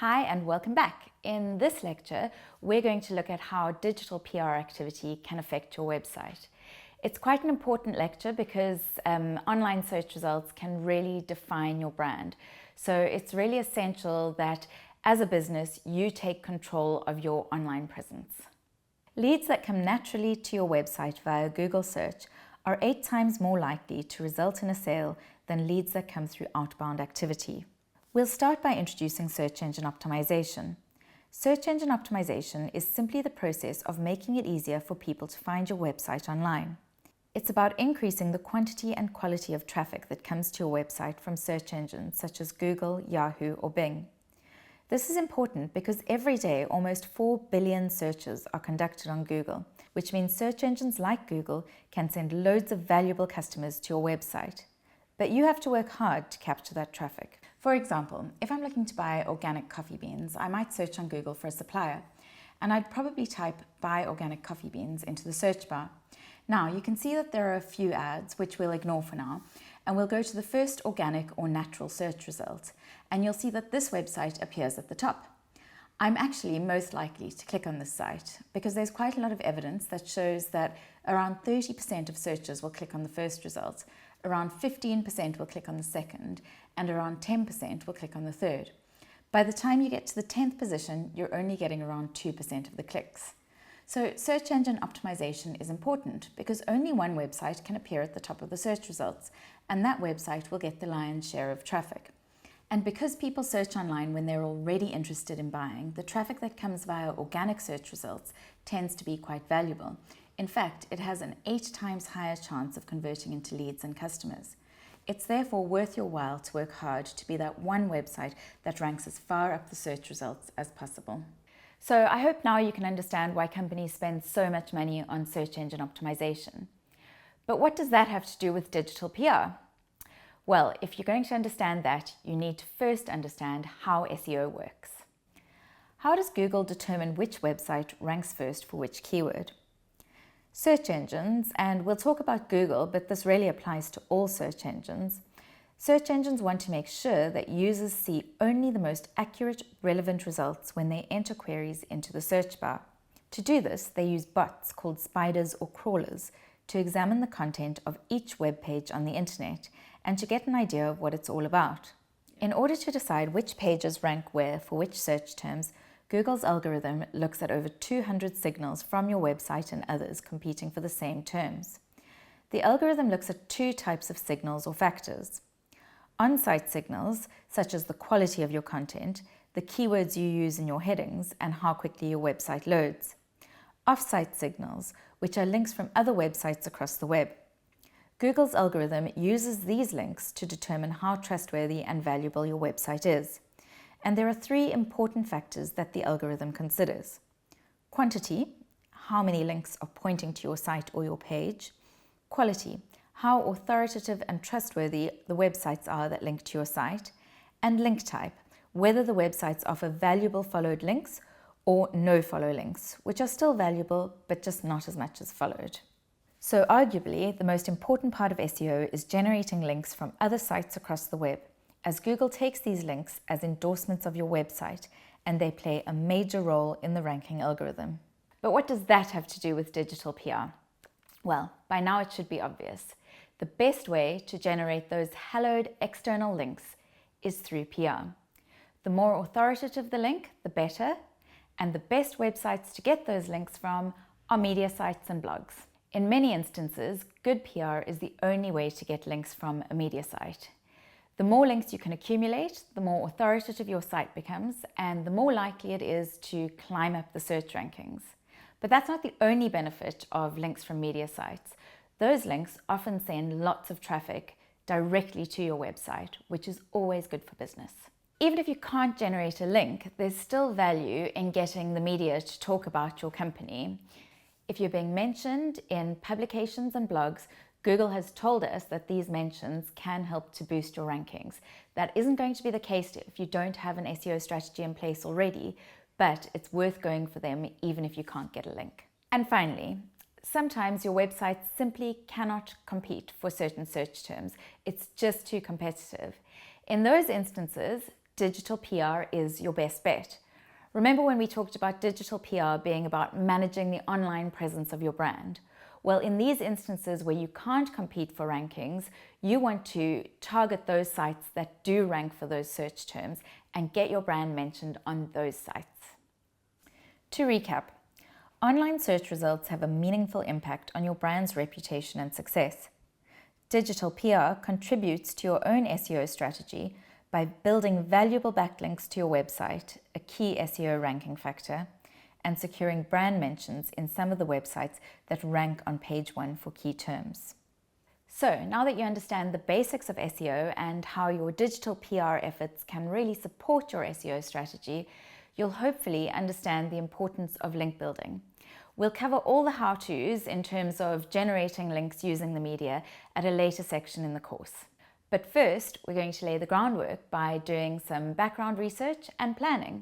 Hi and welcome back. In this lecture, we're going to look at how digital PR activity can affect your website. It's quite an important lecture because online search results can really define your brand. So it's really essential that as a business, you take control of your online presence. Leads that come naturally to your website via Google search are 8 times more likely to result in a sale than leads that come through outbound activity. We'll start by introducing search engine optimization. Search engine optimization is simply the process of making it easier for people to find your website online. It's about increasing the quantity and quality of traffic that comes to your website from search engines such as Google, Yahoo, or Bing. This is important because every day almost 4 billion searches are conducted on Google, which means search engines like Google can send loads of valuable customers to your website. But you have to work hard to capture that traffic. For example, if I'm looking to buy organic coffee beans, I might search on Google for a supplier, and I'd probably type buy organic coffee beans into the search bar. Now you can see that there are a few ads, which we'll ignore for now, and we'll go to the first organic or natural search result, and you'll see that this website appears at the top. I'm actually most likely to click on this site because there's quite a lot of evidence that shows that around 30% of searchers will click on the first result, around 15% will click on the second, and around 10% will click on the third. By the time you get to the 10th position, you're only getting around 2% of the clicks. So search engine optimization is important because only one website can appear at the top of the search results, and that website will get the lion's share of traffic. And because people search online when they're already interested in buying, the traffic that comes via organic search results tends to be quite valuable. In fact, it has an 8 times higher chance of converting into leads and customers. It's therefore worth your while to work hard to be that one website that ranks as far up the search results as possible. So I hope now you can understand why companies spend so much money on search engine optimization. But what does that have to do with digital PR? Well, if you're going to understand that, you need to first understand how SEO works. How does Google determine which website ranks first for which keyword? Search engines, and we'll talk about Google, but this really applies to all search engines. Search engines want to make sure that users see only the most accurate, relevant results when they enter queries into the search bar. To do this, they use bots called spiders or crawlers to examine the content of each web page on the internet and to get an idea of what it's all about. In order to decide which pages rank where for which search terms, Google's algorithm looks at over 200 signals from your website and others competing for the same terms. The algorithm looks at 2 types of signals or factors. On-site signals, such as the quality of your content, the keywords you use in your headings, and how quickly your website loads. Off-site signals, which are links from other websites across the web. Google's algorithm uses these links to determine how trustworthy and valuable your website is. And there are 3 important factors that the algorithm considers. Quantity, how many links are pointing to your site or your page. Quality, how authoritative and trustworthy the websites are that link to your site. And link type, whether the websites offer valuable followed links or no follow links, which are still valuable but just not as much as followed. So arguably, the most important part of SEO is generating links from other sites across the web, as Google takes these links as endorsements of your website, and they play a major role in the ranking algorithm. But what does that have to do with digital PR? Well, by now it should be obvious. The best way to generate those hallowed external links is through PR. The more authoritative the link, the better, and the best websites to get those links from are media sites and blogs. In many instances, good PR is the only way to get links from a media site. The more links you can accumulate, the more authoritative your site becomes, and the more likely it is to climb up the search rankings. But that's not the only benefit of links from media sites. Those links often send lots of traffic directly to your website, which is always good for business. Even if you can't generate a link, there's still value in getting the media to talk about your company. If you're being mentioned in publications and blogs, Google has told us that these mentions can help to boost your rankings. That isn't going to be the case if you don't have an SEO strategy in place already, but it's worth going for them even if you can't get a link. And finally, sometimes your website simply cannot compete for certain search terms. It's just too competitive. In those instances, digital PR is your best bet. Remember when we talked about digital PR being about managing the online presence of your brand? Well, in these instances where you can't compete for rankings, you want to target those sites that do rank for those search terms and get your brand mentioned on those sites. To recap, online search results have a meaningful impact on your brand's reputation and success. Digital PR contributes to your own SEO strategy by building valuable backlinks to your website, a key SEO ranking factor, and securing brand mentions in some of the websites that rank on page 1 for key terms. So now that you understand the basics of SEO and how your digital PR efforts can really support your SEO strategy, you'll hopefully understand the importance of link building. We'll cover all the how-tos in terms of generating links using the media at a later section in the course. But first, we're going to lay the groundwork by doing some background research and planning.